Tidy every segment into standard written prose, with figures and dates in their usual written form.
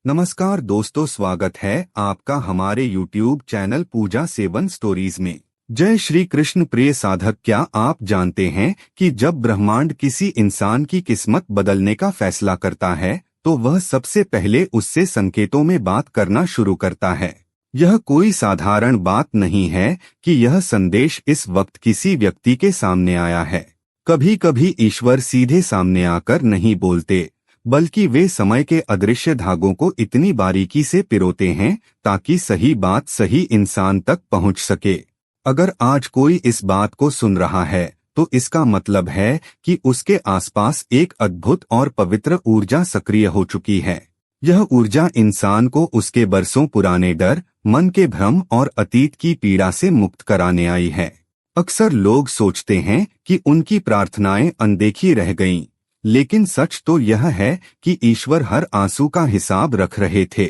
नमस्कार दोस्तों, स्वागत है आपका हमारे YouTube चैनल पूजा सेवन स्टोरीज में। जय श्री कृष्ण। प्रिय साधक, क्या आप जानते हैं कि जब ब्रह्मांड किसी इंसान की किस्मत बदलने का फैसला करता है तो वह सबसे पहले उससे संकेतों में बात करना शुरू करता है। यह कोई साधारण बात नहीं है कि यह संदेश इस वक्त किसी व्यक्ति के सामने आया है। कभी कभी ईश्वर सीधे सामने आकर नहीं बोलते, बल्कि वे समय के अदृश्य धागों को इतनी बारीकी से पिरोते हैं ताकि सही बात सही इंसान तक पहुंच सके। अगर आज कोई इस बात को सुन रहा है तो इसका मतलब है कि उसके आसपास एक अद्भुत और पवित्र ऊर्जा सक्रिय हो चुकी है। यह ऊर्जा इंसान को उसके बरसों पुराने डर, मन के भ्रम और अतीत की पीड़ा से मुक्त कराने आई है। अक्सर लोग सोचते हैं कि उनकी प्रार्थनाएं अनदेखी रह गईं, लेकिन सच तो यह है कि ईश्वर हर आंसू का हिसाब रख रहे थे।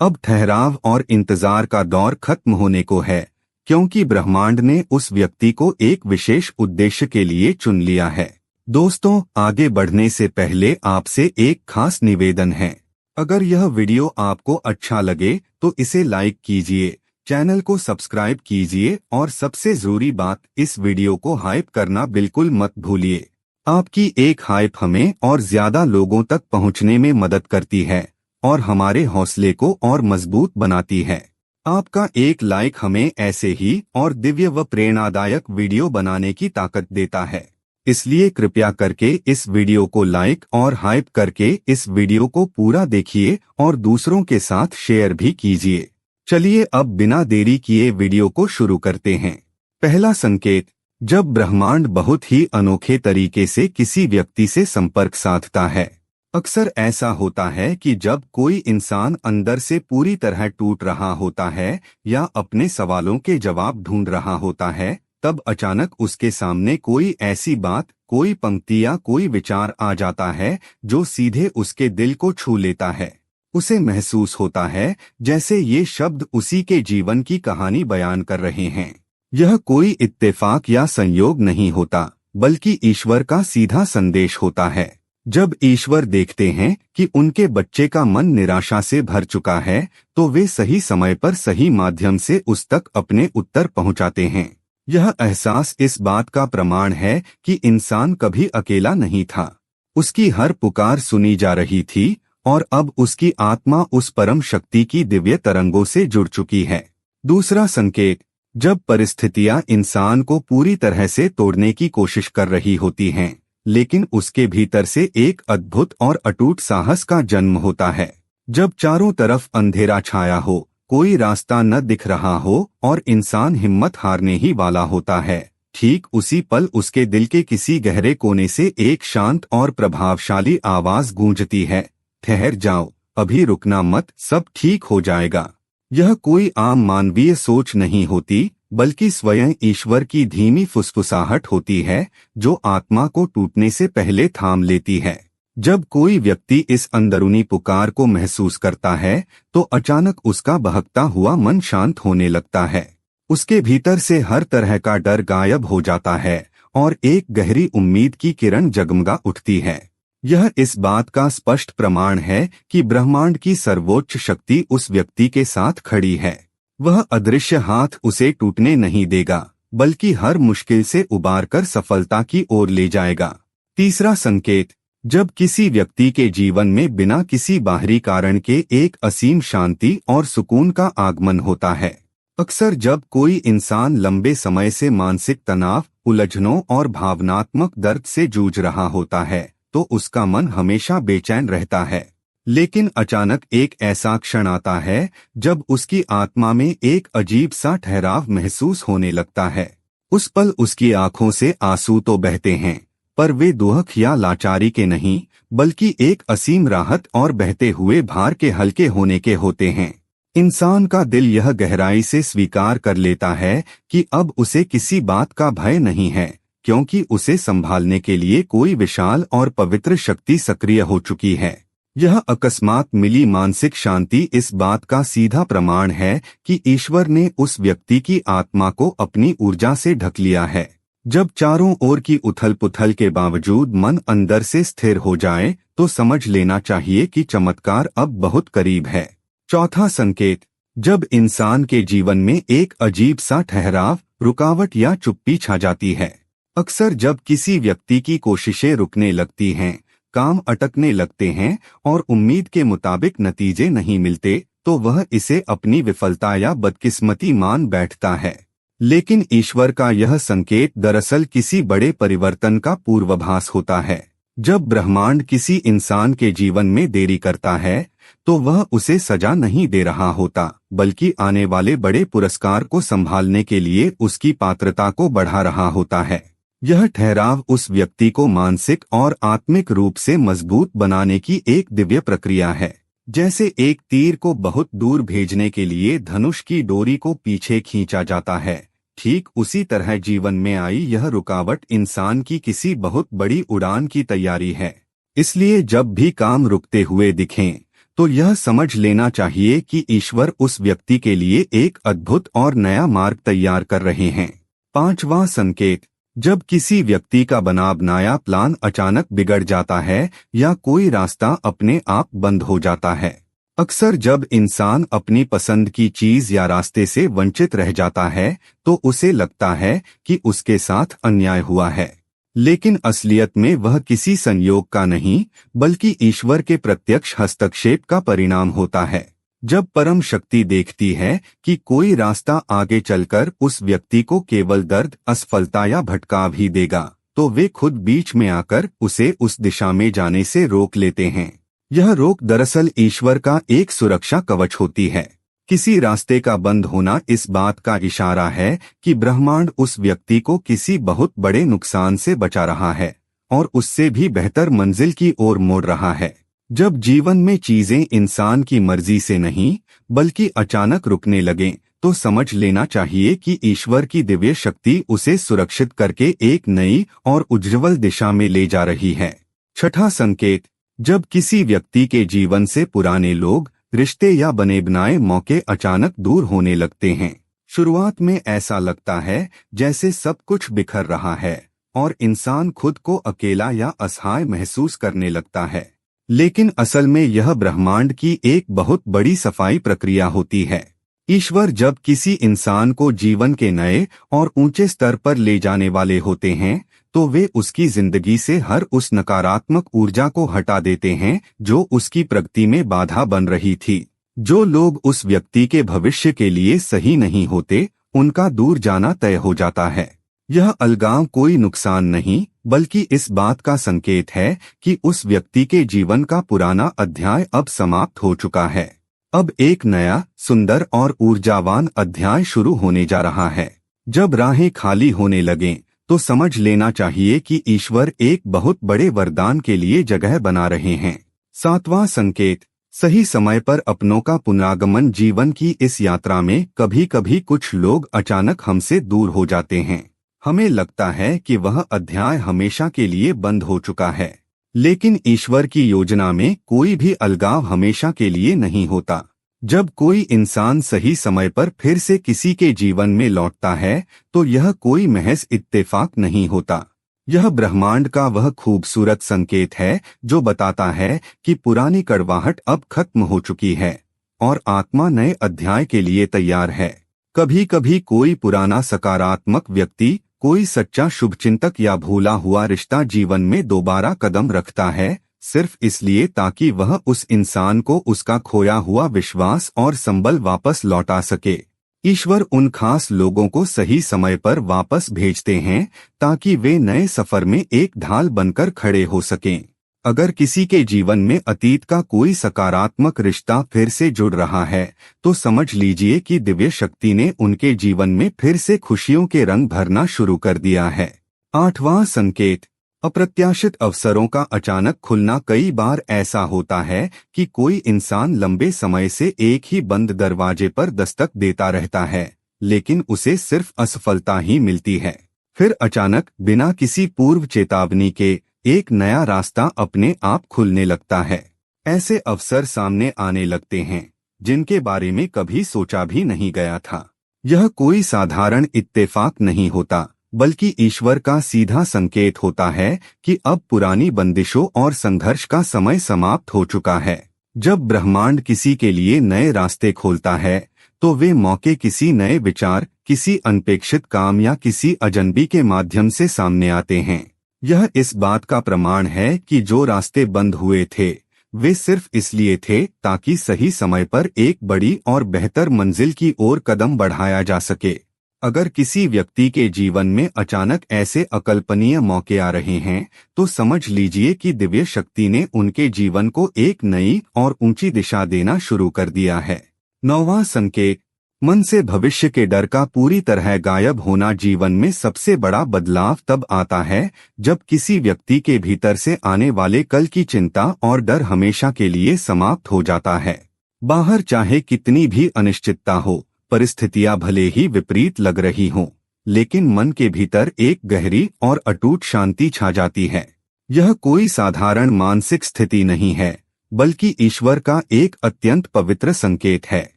अब ठहराव और इंतजार का दौर खत्म होने को है, क्योंकि ब्रह्मांड ने उस व्यक्ति को एक विशेष उद्देश्य के लिए चुन लिया है। दोस्तों, आगे बढ़ने से पहले आपसे एक खास निवेदन है। अगर यह वीडियो आपको अच्छा लगे तो इसे लाइक कीजिए, चैनल को सब्सक्राइब कीजिए और सबसे जरूरी बात, इस वीडियो को हाइप करना बिल्कुल मत भूलिए। आपकी एक हाइप हमें और ज्यादा लोगों तक पहुंचने में मदद करती है और हमारे हौसले को और मजबूत बनाती है। आपका एक लाइक हमें ऐसे ही और दिव्य व प्रेरणादायक वीडियो बनाने की ताकत देता है। इसलिए कृपया करके इस वीडियो को लाइक और हाइप करके इस वीडियो को पूरा देखिए और दूसरों के साथ शेयर भी कीजिए। चलिए अब बिना देरी किए वीडियो को शुरू करते हैं। पहला संकेत, जब ब्रह्मांड बहुत ही अनोखे तरीके से किसी व्यक्ति से संपर्क साधता है। अक्सर ऐसा होता है कि जब कोई इंसान अंदर से पूरी तरह टूट रहा होता है या अपने सवालों के जवाब ढूंढ रहा होता है, तब अचानक उसके सामने कोई ऐसी बात, कोई पंक्ति या कोई विचार आ जाता है जो सीधे उसके दिल को छू लेता है। उसे महसूस होता है जैसे ये शब्द उसी के जीवन की कहानी बयान कर रहे हैं। यह कोई इत्तेफाक या संयोग नहीं होता, बल्कि ईश्वर का सीधा संदेश होता है। जब ईश्वर देखते हैं कि उनके बच्चे का मन निराशा से भर चुका है तो वे सही समय पर सही माध्यम से उस तक अपने उत्तर पहुंचाते हैं। यह एहसास इस बात का प्रमाण है कि इंसान कभी अकेला नहीं था। उसकी हर पुकार सुनी जा रही थी और अब उसकी आत्मा उस परम शक्ति की दिव्य तरंगों से जुड़ चुकी है। दूसरा संकेत, जब परिस्थितियां इंसान को पूरी तरह से तोड़ने की कोशिश कर रही होती हैं, लेकिन उसके भीतर से एक अद्भुत और अटूट साहस का जन्म होता है। जब चारों तरफ अंधेरा छाया हो, कोई रास्ता न दिख रहा हो और इंसान हिम्मत हारने ही वाला होता है, ठीक उसी पल उसके दिल के किसी गहरे कोने से एक शांत और प्रभावशाली आवाज गूंजती है, ठहर जाओ, अभी रुकना मत, सब ठीक हो जाएगा। यह कोई आम मानवीय सोच नहीं होती, बल्कि स्वयं ईश्वर की धीमी फुसफुसाहट होती है जो आत्मा को टूटने से पहले थाम लेती है। जब कोई व्यक्ति इस अंदरूनी पुकार को महसूस करता है तो अचानक उसका बहकता हुआ मन शांत होने लगता है। उसके भीतर से हर तरह का डर गायब हो जाता है और एक गहरी उम्मीद की किरण जगमगा उठती है। यह इस बात का स्पष्ट प्रमाण है कि ब्रह्मांड की सर्वोच्च शक्ति उस व्यक्ति के साथ खड़ी है। वह अदृश्य हाथ उसे टूटने नहीं देगा, बल्कि हर मुश्किल से उबारकर सफलता की ओर ले जाएगा। तीसरा संकेत, जब किसी व्यक्ति के जीवन में बिना किसी बाहरी कारण के एक असीम शांति और सुकून का आगमन होता है। अक्सर जब कोई इंसान लंबे समय से मानसिक तनाव, उलझनों और भावनात्मक दर्द से जूझ रहा होता है तो उसका मन हमेशा बेचैन रहता है। लेकिन अचानक एक ऐसा क्षण आता है जब उसकी आत्मा में एक अजीब सा ठहराव महसूस होने लगता है। उस पल उसकी आंखों से आंसू तो बहते हैं, पर वे दुख या लाचारी के नहीं, बल्कि एक असीम राहत और बहते हुए भार के हल्के होने के होते हैं। इंसान का दिल यह गहराई से स्वीकार कर लेता है कि अब उसे किसी बात का भय नहीं है, क्योंकि उसे संभालने के लिए कोई विशाल और पवित्र शक्ति सक्रिय हो चुकी है। यह अकस्मात मिली मानसिक शांति इस बात का सीधा प्रमाण है कि ईश्वर ने उस व्यक्ति की आत्मा को अपनी ऊर्जा से ढक लिया है। जब चारों ओर की उथल पुथल के बावजूद मन अंदर से स्थिर हो जाए तो समझ लेना चाहिए कि चमत्कार अब बहुत करीब है। चौथा संकेत, जब इंसान के जीवन में एक अजीब सा ठहराव, रुकावट या चुप्पी छा जाती है। अक्सर जब किसी व्यक्ति की कोशिशें रुकने लगती हैं, काम अटकने लगते हैं और उम्मीद के मुताबिक नतीजे नहीं मिलते, तो वह इसे अपनी विफलता या बदकिस्मती मान बैठता है। लेकिन ईश्वर का यह संकेत दरअसल किसी बड़े परिवर्तन का पूर्वाभास होता है। जब ब्रह्मांड किसी इंसान के जीवन में देरी करता है, तो वह उसे सजा नहीं दे रहा होता, बल्कि आने वाले बड़े पुरस्कार को संभालने के लिए उसकी पात्रता को बढ़ा रहा होता है। यह ठहराव उस व्यक्ति को मानसिक और आत्मिक रूप से मजबूत बनाने की एक दिव्य प्रक्रिया है। जैसे एक तीर को बहुत दूर भेजने के लिए धनुष की डोरी को पीछे खींचा जाता है, ठीक उसी तरह जीवन में आई यह रुकावट इंसान की किसी बहुत बड़ी उड़ान की तैयारी है। इसलिए जब भी काम रुकते हुए दिखें, तो यह समझ लेना चाहिए कि ईश्वर उस व्यक्ति के लिए एक अद्भुत और नया मार्ग तैयार कर रहे हैं। पांचवां संकेत, जब किसी व्यक्ति का बना बनाया प्लान अचानक बिगड़ जाता है या कोई रास्ता अपने आप बंद हो जाता है। अक्सर जब इंसान अपनी पसंद की चीज या रास्ते से वंचित रह जाता है, तो उसे लगता है कि उसके साथ अन्याय हुआ है। लेकिन असलियत में वह किसी संयोग का नहीं, बल्कि ईश्वर के प्रत्यक्ष हस्तक्षेप का परिणाम होता है। जब परम शक्ति देखती है कि कोई रास्ता आगे चलकर उस व्यक्ति को केवल दर्द, असफलता या भटकाव ही देगा, तो वे खुद बीच में आकर उसे उस दिशा में जाने से रोक लेते हैं। यह रोक दरअसल ईश्वर का एक सुरक्षा कवच होती है। किसी रास्ते का बंद होना इस बात का इशारा है कि ब्रह्मांड उस व्यक्ति को किसी बहुत बड़े नुकसान से बचा रहा है और उससे भी बेहतर मंजिल की ओर मोड़ रहा है। जब जीवन में चीजें इंसान की मर्जी से नहीं, बल्कि अचानक रुकने लगें, तो समझ लेना चाहिए कि ईश्वर की दिव्य शक्ति उसे सुरक्षित करके एक नई और उज्ज्वल दिशा में ले जा रही है। छठा संकेत, जब किसी व्यक्ति के जीवन से पुराने लोग, रिश्ते या बने बनाए मौके अचानक दूर होने लगते हैं। शुरुआत में ऐसा लगता है जैसे सब कुछ बिखर रहा है और इंसान खुद को अकेला या असहाय महसूस करने लगता है। लेकिन असल में यह ब्रह्मांड की एक बहुत बड़ी सफाई प्रक्रिया होती है। ईश्वर जब किसी इंसान को जीवन के नए और ऊंचे स्तर पर ले जाने वाले होते हैं, तो वे उसकी जिंदगी से हर उस नकारात्मक ऊर्जा को हटा देते हैं जो उसकी प्रगति में बाधा बन रही थी। जो लोग उस व्यक्ति के भविष्य के लिए सही नहीं होते, उनका दूर जाना तय हो जाता है। यह अलगाव कोई नुकसान नहीं, बल्कि इस बात का संकेत है कि उस व्यक्ति के जीवन का पुराना अध्याय अब समाप्त हो चुका है। अब एक नया, सुंदर और ऊर्जावान अध्याय शुरू होने जा रहा है। जब राहें खाली होने लगें, तो समझ लेना चाहिए कि ईश्वर एक बहुत बड़े वरदान के लिए जगह बना रहे हैं। सातवां संकेत, सही समय पर अपनों का पुनरागमन। जीवन की इस यात्रा में कभी कभी कुछ लोग अचानक हमसे दूर हो जाते हैं। हमें लगता है कि वह अध्याय हमेशा के लिए बंद हो चुका है, लेकिन ईश्वर की योजना में कोई भी अलगाव हमेशा के लिए नहीं होता। जब कोई इंसान सही समय पर फिर से किसी के जीवन में लौटता है, तो यह कोई महज इत्तेफाक नहीं होता। यह ब्रह्मांड का वह खूबसूरत संकेत है जो बताता है कि पुरानी कड़वाहट अब खत्म हो चुकी है और आत्मा नए अध्याय के लिए तैयार है। कभी कभी कोई पुराना सकारात्मक व्यक्ति, कोई सच्चा शुभचिंतक या भूला हुआ रिश्ता जीवन में दोबारा कदम रखता है, सिर्फ इसलिए ताकि वह उस इंसान को उसका खोया हुआ विश्वास और संबल वापस लौटा सके। ईश्वर उन खास लोगों को सही समय पर वापस भेजते हैं ताकि वे नए सफर में एक ढाल बनकर खड़े हो सकें। अगर किसी के जीवन में अतीत का कोई सकारात्मक रिश्ता फिर से जुड़ रहा है, तो समझ लीजिए कि दिव्य शक्ति ने उनके जीवन में फिर से खुशियों के रंग भरना शुरू कर दिया है। आठवां संकेत, अप्रत्याशित अवसरों का अचानक खुलना। कई बार ऐसा होता है कि कोई इंसान लंबे समय से एक ही बंद दरवाजे पर दस्तक देता रहता है, लेकिन उसे सिर्फ असफलता ही मिलती है। फिर अचानक, बिना किसी पूर्व चेतावनी के, एक नया रास्ता अपने आप खुलने लगता है। ऐसे अवसर सामने आने लगते हैं जिनके बारे में कभी सोचा भी नहीं गया था। यह कोई साधारण इत्तेफाक नहीं होता, बल्कि ईश्वर का सीधा संकेत होता है कि अब पुरानी बंदिशों और संघर्ष का समय समाप्त हो चुका है। जब ब्रह्मांड किसी के लिए नए रास्ते खोलता है तो वे मौके किसी नए विचार, किसी अनपेक्षित काम या किसी अजनबी के माध्यम से सामने आते हैं। यह इस बात का प्रमाण है कि जो रास्ते बंद हुए थे वे सिर्फ इसलिए थे ताकि सही समय पर एक बड़ी और बेहतर मंजिल की ओर कदम बढ़ाया जा सके। अगर किसी व्यक्ति के जीवन में अचानक ऐसे अकल्पनीय मौके आ रहे हैं तो समझ लीजिए कि दिव्य शक्ति ने उनके जीवन को एक नई और ऊंची दिशा देना शुरू कर दिया है। 9वां संकेत, मन से भविष्य के डर का पूरी तरह गायब होना। जीवन में सबसे बड़ा बदलाव तब आता है जब किसी व्यक्ति के भीतर से आने वाले कल की चिंता और डर हमेशा के लिए समाप्त हो जाता है। बाहर चाहे कितनी भी अनिश्चितता हो, परिस्थितियां भले ही विपरीत लग रही हों, लेकिन मन के भीतर एक गहरी और अटूट शांति छा जाती है। यह कोई साधारण मानसिक स्थिति नहीं है, बल्कि ईश्वर का एक अत्यंत पवित्र संकेत है।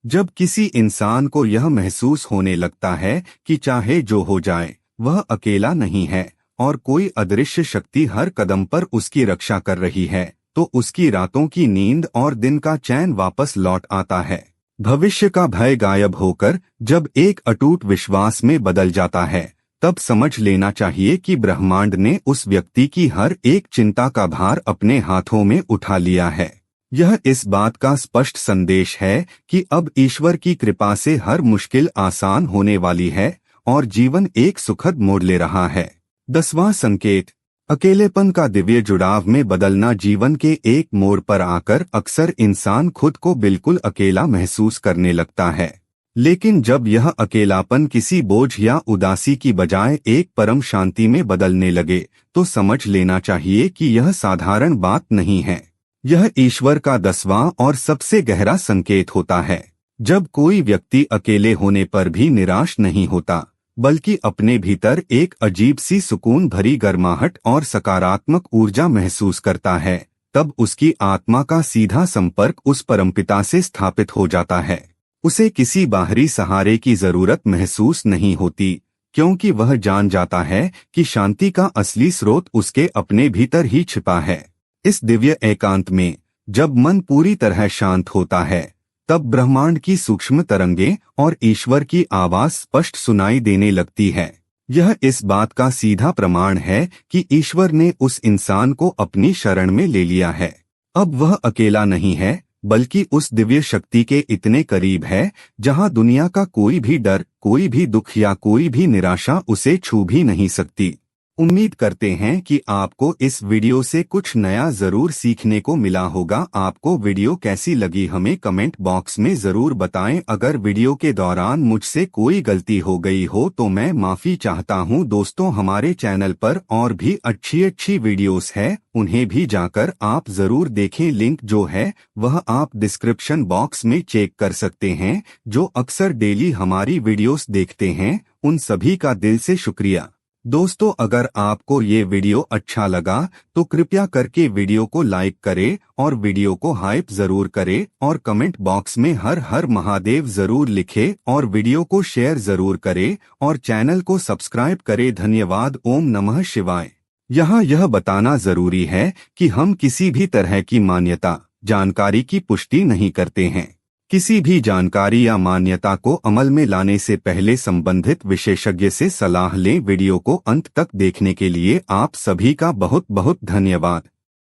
जब किसी इंसान को यह महसूस होने लगता है कि चाहे जो हो जाए वह अकेला नहीं है और कोई अदृश्य शक्ति हर कदम पर उसकी रक्षा कर रही है, तो उसकी रातों की नींद और दिन का चैन वापस लौट आता है। भविष्य का भय गायब होकर जब एक अटूट विश्वास में बदल जाता है, तब समझ लेना चाहिए कि ब्रह्मांड ने उस व्यक्ति की हर एक चिंता का भार अपने हाथों में उठा लिया है। यह इस बात का स्पष्ट संदेश है कि अब ईश्वर की कृपा से हर मुश्किल आसान होने वाली है और जीवन एक सुखद मोड़ ले रहा है। 10वां संकेत, अकेलेपन का दिव्य जुड़ाव में बदलना। जीवन के एक मोड़ पर आकर अक्सर इंसान खुद को बिल्कुल अकेला महसूस करने लगता है, लेकिन जब यह अकेलापन किसी बोझ या उदासी की बजाय एक परम शांति में बदलने लगे तो समझ लेना चाहिए कि यह साधारण बात नहीं है। यह ईश्वर का 10वां और सबसे गहरा संकेत होता है। जब कोई व्यक्ति अकेले होने पर भी निराश नहीं होता, बल्कि अपने भीतर एक अजीब सी सुकून भरी गर्माहट और सकारात्मक ऊर्जा महसूस करता है, तब उसकी आत्मा का सीधा संपर्क उस परमपिता से स्थापित हो जाता है। उसे किसी बाहरी सहारे की जरूरत महसूस नहीं होती, क्योंकि वह जान जाता है कि शांति का असली स्रोत उसके अपने भीतर ही छिपा है। इस दिव्य एकांत में जब मन पूरी तरह शांत होता है, तब ब्रह्मांड की सूक्ष्म तरंगें और ईश्वर की आवाज स्पष्ट सुनाई देने लगती है। यह इस बात का सीधा प्रमाण है कि ईश्वर ने उस इंसान को अपनी शरण में ले लिया है। अब वह अकेला नहीं है, बल्कि उस दिव्य शक्ति के इतने करीब है जहां दुनिया का कोई भी डर, कोई भी दुख या कोई भी निराशा उसे छू भी नहीं सकती। उम्मीद करते हैं कि आपको इस वीडियो से कुछ नया जरूर सीखने को मिला होगा। आपको वीडियो कैसी लगी हमें कमेंट बॉक्स में जरूर बताएं। अगर वीडियो के दौरान मुझसे कोई गलती हो गई हो तो मैं माफी चाहता हूं। दोस्तों, हमारे चैनल पर और भी अच्छी वीडियोस है, उन्हें भी जाकर आप जरूर देखें। लिंक जो है वह आप डिस्क्रिप्शन बॉक्स में चेक कर सकते हैं। जो अक्सर डेली हमारी वीडियोस देखते हैं उन सभी का दिल से शुक्रिया। दोस्तों, अगर आपको ये वीडियो अच्छा लगा तो कृपया करके वीडियो को लाइक करें और वीडियो को हाइप जरूर करें और कमेंट बॉक्स में हर हर महादेव जरूर लिखें और वीडियो को शेयर जरूर करें और चैनल को सब्सक्राइब करें। धन्यवाद। ओम नमः शिवाय। यहाँ यह बताना जरूरी है कि हम किसी भी तरह की मान्यता, जानकारी की पुष्टि नहीं करते हैं। किसी भी जानकारी या मान्यता को अमल में लाने से पहले संबंधित विशेषज्ञ से सलाह लें। वीडियो को अंत तक देखने के लिए आप सभी का बहुत बहुत धन्यवाद।